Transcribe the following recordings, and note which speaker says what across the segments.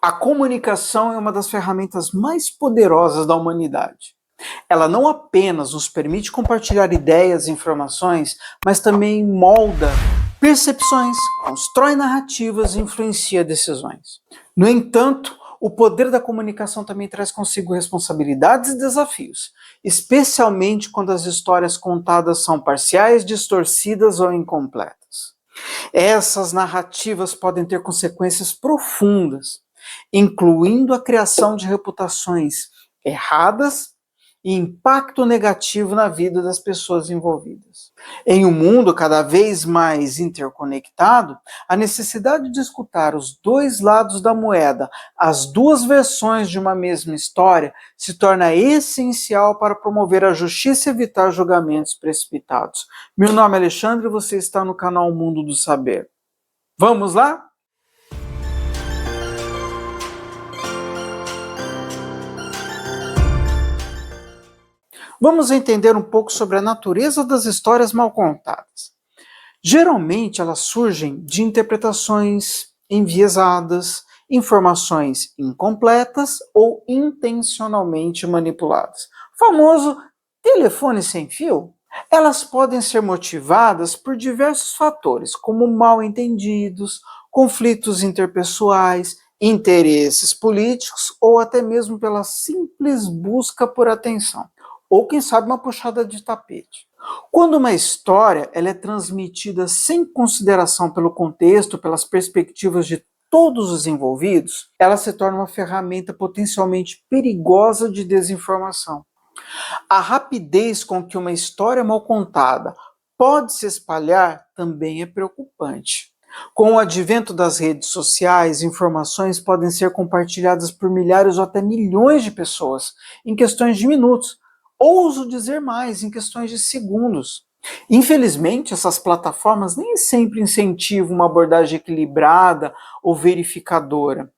Speaker 1: A comunicação é uma das ferramentas mais poderosas da humanidade. Ela não apenas nos permite compartilhar ideias e informações, mas também molda percepções, constrói narrativas e influencia decisões. No entanto, o poder da comunicação também traz consigo responsabilidades e desafios, especialmente quando as histórias contadas são parciais, distorcidas ou incompletas. Essas narrativas podem ter consequências profundas, incluindo a criação de reputações erradas e impacto negativo na vida das pessoas envolvidas. Em um mundo cada vez mais interconectado, a necessidade de escutar os dois lados da moeda, as duas versões de uma mesma história, se torna essencial para promover a justiça e evitar julgamentos precipitados. Meu nome é Alexandre e você está no canal Mundo do Saber. Vamos lá? Vamos entender um pouco sobre a natureza das histórias mal contadas. Geralmente elas surgem de interpretações enviesadas, informações incompletas ou intencionalmente manipuladas. O famoso telefone sem fio. Elas podem ser motivadas por diversos fatores, como mal-entendidos, conflitos interpessoais, interesses políticos ou até mesmo pela simples busca por atenção. Ou quem sabe uma puxada de tapete. Quando uma história ela é transmitida sem consideração pelo contexto, pelas perspectivas de todos os envolvidos, ela se torna uma ferramenta potencialmente perigosa de desinformação. A rapidez com que uma história mal contada pode se espalhar também é preocupante. Com o advento das redes sociais, informações podem ser compartilhadas por milhares ou até milhões de pessoas em questões de minutos. Ouso dizer mais, em questões de segundos. Infelizmente, essas plataformas nem sempre incentivam uma abordagem equilibrada ou verificadora.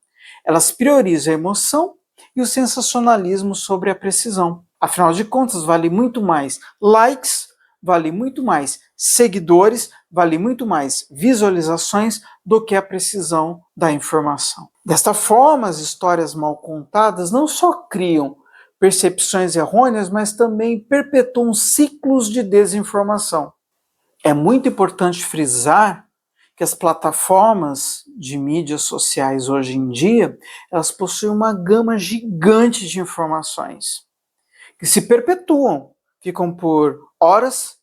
Speaker 1: Elas priorizam a emoção e o sensacionalismo sobre a precisão. Afinal de contas, vale muito mais likes, vale muito mais seguidores, vale muito mais visualizações do que a precisão da informação. Desta forma, as histórias mal contadas não só criam percepções errôneas, mas também perpetuam ciclos de desinformação. É muito importante frisar que as plataformas de mídias sociais hoje em dia, elas possuem uma gama gigante de informações que se perpetuam, ficam por horas,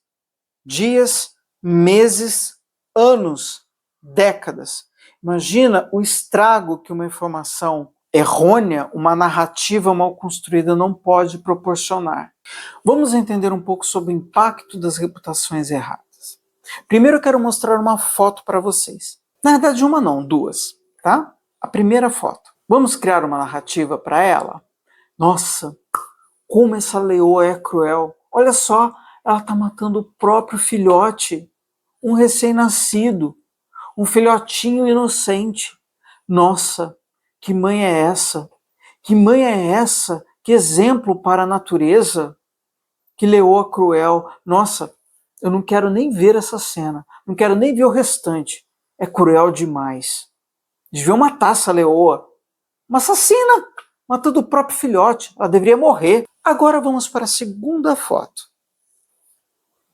Speaker 1: dias, meses, anos, décadas. Imagina o estrago que uma informação errônea, uma narrativa mal construída não pode proporcionar. Vamos entender um pouco sobre o impacto das reputações erradas. Primeiro eu quero mostrar uma foto para vocês. Na verdade, uma não, duas, tá? A primeira foto. Vamos criar uma narrativa para ela? Nossa, como essa leoa é cruel. Olha só, ela está matando o próprio filhote, um recém-nascido, um filhotinho inocente. Nossa, que mãe é essa? Que mãe é essa? Que exemplo para a natureza? Que leoa cruel. Nossa, eu não quero nem ver essa cena. Não quero nem ver o restante. É cruel demais. Deviam matar essa leoa. Uma assassina, matando o próprio filhote. Ela deveria morrer. Agora vamos para a segunda foto.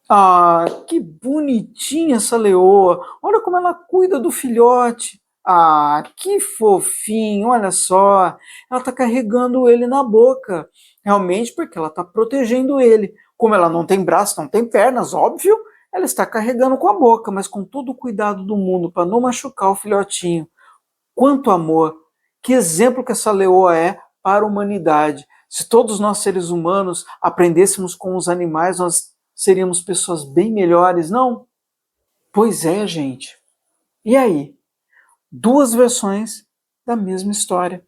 Speaker 1: Ah, que bonitinha essa leoa. Olha como ela cuida do filhote. Ah, que fofinho, olha só. Ela está carregando ele na boca. Realmente porque ela está protegendo ele. Como ela não tem braços, não tem pernas, óbvio, ela está carregando com a boca, mas com todo o cuidado do mundo para não machucar o filhotinho. Quanto amor. Que exemplo que essa leoa é para a humanidade. Se todos nós seres humanos aprendêssemos com os animais, nós seríamos pessoas bem melhores, não? Pois é, gente. E aí? Duas versões da mesma história.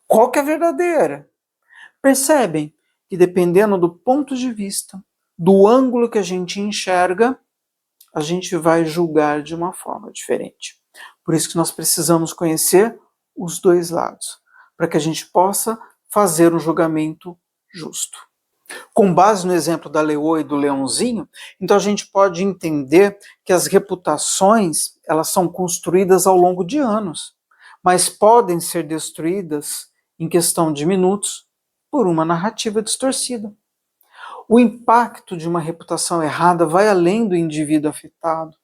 Speaker 1: Qual que é a verdadeira? Percebem que dependendo do ponto de vista, do ângulo que a gente enxerga, a gente vai julgar de uma forma diferente. Por isso que nós precisamos conhecer os dois lados, para que a gente possa fazer um julgamento justo. Com base no exemplo da leoa e do leãozinho, então a gente pode entender que as reputações elas são construídas ao longo de anos. mas podem ser destruídas em questão de minutos por uma narrativa distorcida. O impacto de uma reputação errada vai além do indivíduo afetado,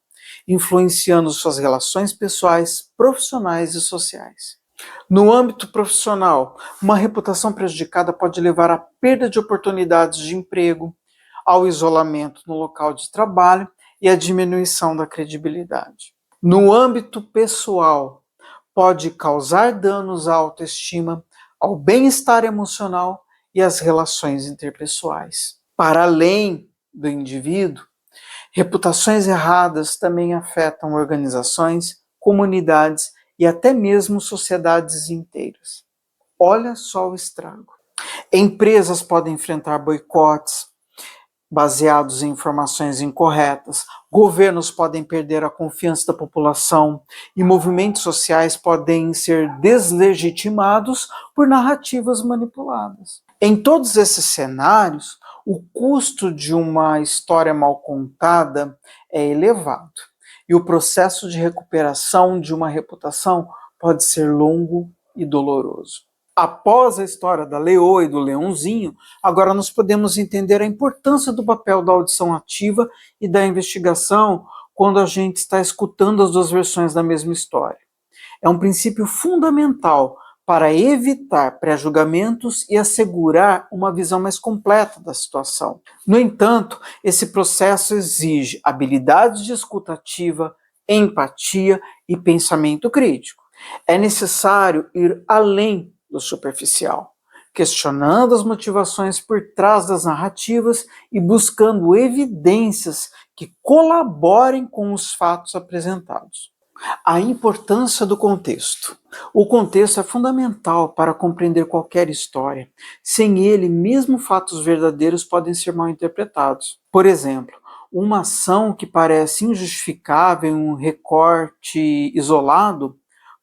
Speaker 1: influenciando suas relações pessoais, profissionais e sociais. No âmbito profissional, uma reputação prejudicada pode levar à perda de oportunidades de emprego, ao isolamento no local de trabalho e à diminuição da credibilidade. No âmbito pessoal, pode causar danos à autoestima, ao bem-estar emocional e às relações interpessoais. Para além do indivíduo, reputações erradas também afetam organizações, comunidades e até mesmo sociedades inteiras. Olha só o estrago. Empresas podem enfrentar boicotes baseados em informações incorretas, governos podem perder a confiança da população e movimentos sociais podem ser deslegitimados por narrativas manipuladas. Em todos esses cenários, o custo de uma história mal contada é elevado e o processo de recuperação de uma reputação pode ser longo e doloroso. Após a história da Leoa e do Leãozinho, agora nós podemos entender a importância do papel da audição ativa e da investigação quando a gente está escutando as duas versões da mesma história. É um princípio fundamental para evitar pré-julgamentos e assegurar uma visão mais completa da situação. No entanto, esse processo exige habilidades de escuta ativa, empatia e pensamento crítico. É necessário ir além do superficial, questionando as motivações por trás das narrativas e buscando evidências que colaborem com os fatos apresentados. A importância do contexto. O contexto é fundamental para compreender qualquer história. Sem ele, mesmo fatos verdadeiros podem ser mal interpretados. Por exemplo, uma ação que parece injustificável em um recorte isolado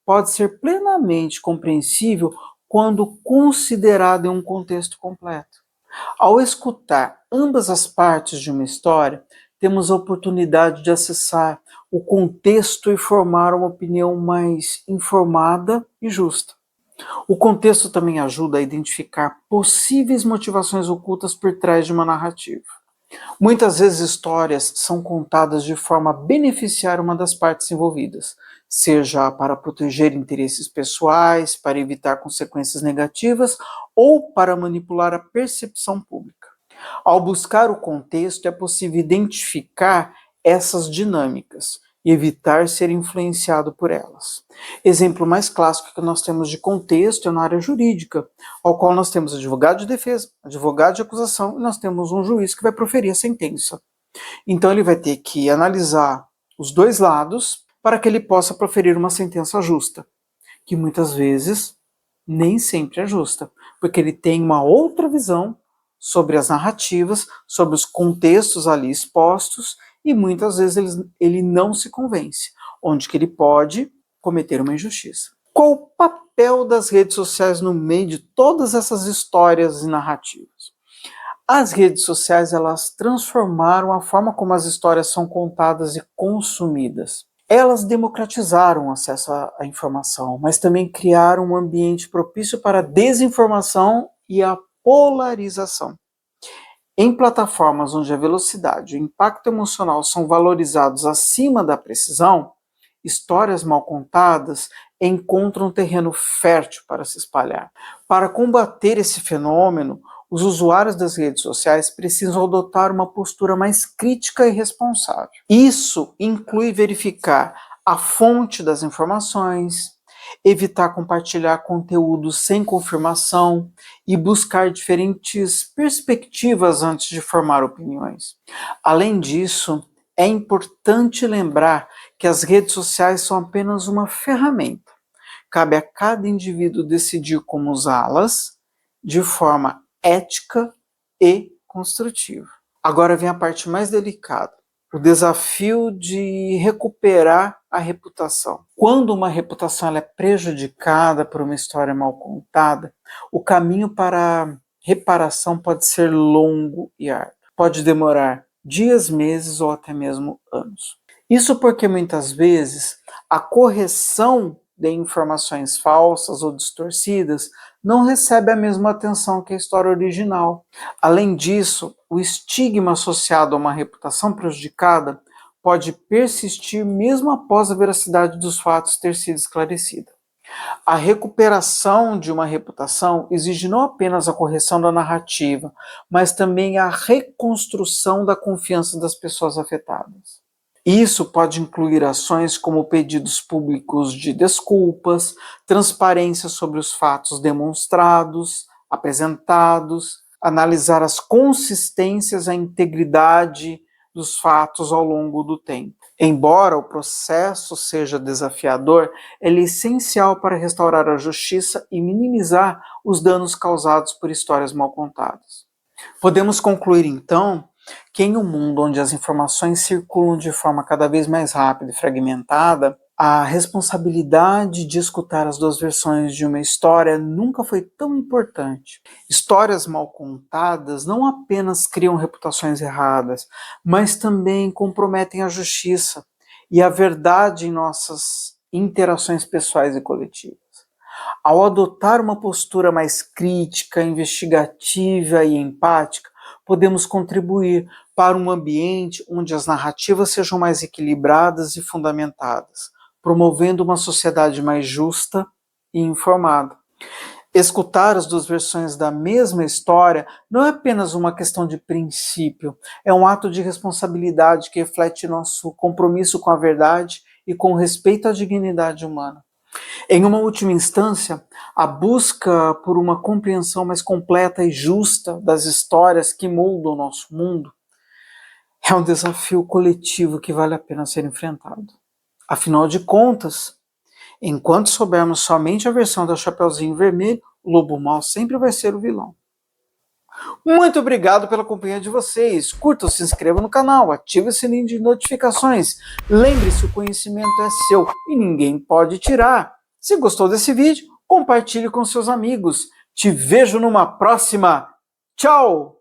Speaker 1: pode ser plenamente compreensível quando considerada em um contexto completo. Ao escutar ambas as partes de uma história, temos a oportunidade de acessar o contexto e formar uma opinião mais informada e justa. O contexto também ajuda a identificar possíveis motivações ocultas por trás de uma narrativa. Muitas vezes histórias são contadas de forma a beneficiar uma das partes envolvidas, seja para proteger interesses pessoais, para evitar consequências negativas ou para manipular a percepção pública. Ao buscar o contexto, é possível identificar essas dinâmicas e evitar ser influenciado por elas. Exemplo mais clássico que nós temos de contexto é na área jurídica, ao qual nós temos advogado de defesa, advogado de acusação e nós temos um juiz que vai proferir a sentença. Então ele vai ter que analisar os dois lados para que ele possa proferir uma sentença justa, que muitas vezes nem sempre é justa, porque ele tem uma outra visão sobre as narrativas, sobre os contextos ali expostos, e muitas vezes ele não se convence, onde que ele pode cometer uma injustiça. Qual o papel das redes sociais no meio de todas essas histórias e narrativas? As redes sociais, elas transformaram a forma como as histórias são contadas e consumidas. Elas democratizaram o acesso à informação, mas também criaram um ambiente propício para a desinformação e a polarização. Em plataformas onde a velocidade e o impacto emocional são valorizados acima da precisão, histórias mal contadas encontram terreno fértil para se espalhar. Para combater esse fenômeno, os usuários das redes sociais precisam adotar uma postura mais crítica e responsável. Isso inclui verificar a fonte das informações, evitar compartilhar conteúdo sem confirmação e buscar diferentes perspectivas antes de formar opiniões. Além disso, é importante lembrar que as redes sociais são apenas uma ferramenta. Cabe a cada indivíduo decidir como usá-las de forma ética e construtiva. Agora vem a parte mais delicada. O desafio de recuperar a reputação. Quando uma reputação ela é prejudicada por uma história mal contada, o caminho para a reparação pode ser longo e árduo. Pode demorar dias, meses ou até mesmo anos. Isso porque muitas vezes a correção dê informações falsas ou distorcidas, não recebe a mesma atenção que a história original. Além disso, o estigma associado a uma reputação prejudicada pode persistir mesmo após a veracidade dos fatos ter sido esclarecida. A recuperação de uma reputação exige não apenas a correção da narrativa, mas também a reconstrução da confiança das pessoas afetadas. Isso pode incluir ações como pedidos públicos de desculpas, transparência sobre os fatos demonstrados, apresentados, analisar as consistências, a integridade dos fatos ao longo do tempo. Embora o processo seja desafiador, ele é essencial para restaurar a justiça e minimizar os danos causados por histórias mal contadas. Podemos concluir, então, que em um mundo onde as informações circulam de forma cada vez mais rápida e fragmentada, a responsabilidade de escutar as duas versões de uma história nunca foi tão importante. Histórias mal contadas não apenas criam reputações erradas, mas também comprometem a justiça e a verdade em nossas interações pessoais e coletivas. Ao adotar uma postura mais crítica, investigativa e empática, podemos contribuir para um ambiente onde as narrativas sejam mais equilibradas e fundamentadas, promovendo uma sociedade mais justa e informada. Escutar as duas versões da mesma história não é apenas uma questão de princípio, é um ato de responsabilidade que reflete nosso compromisso com a verdade e com o respeito à dignidade humana. Em uma última instância, a busca por uma compreensão mais completa e justa das histórias que moldam o nosso mundo é um desafio coletivo que vale a pena ser enfrentado. Afinal de contas, enquanto soubermos somente a versão da Chapeuzinho Vermelho, o lobo mau sempre vai ser o vilão. Muito obrigado pela companhia de vocês. Curta, se inscreva no canal, ative o sininho de notificações. Lembre-se, o conhecimento é seu e ninguém pode tirar. Se gostou desse vídeo, compartilhe com seus amigos. Te vejo numa próxima. Tchau!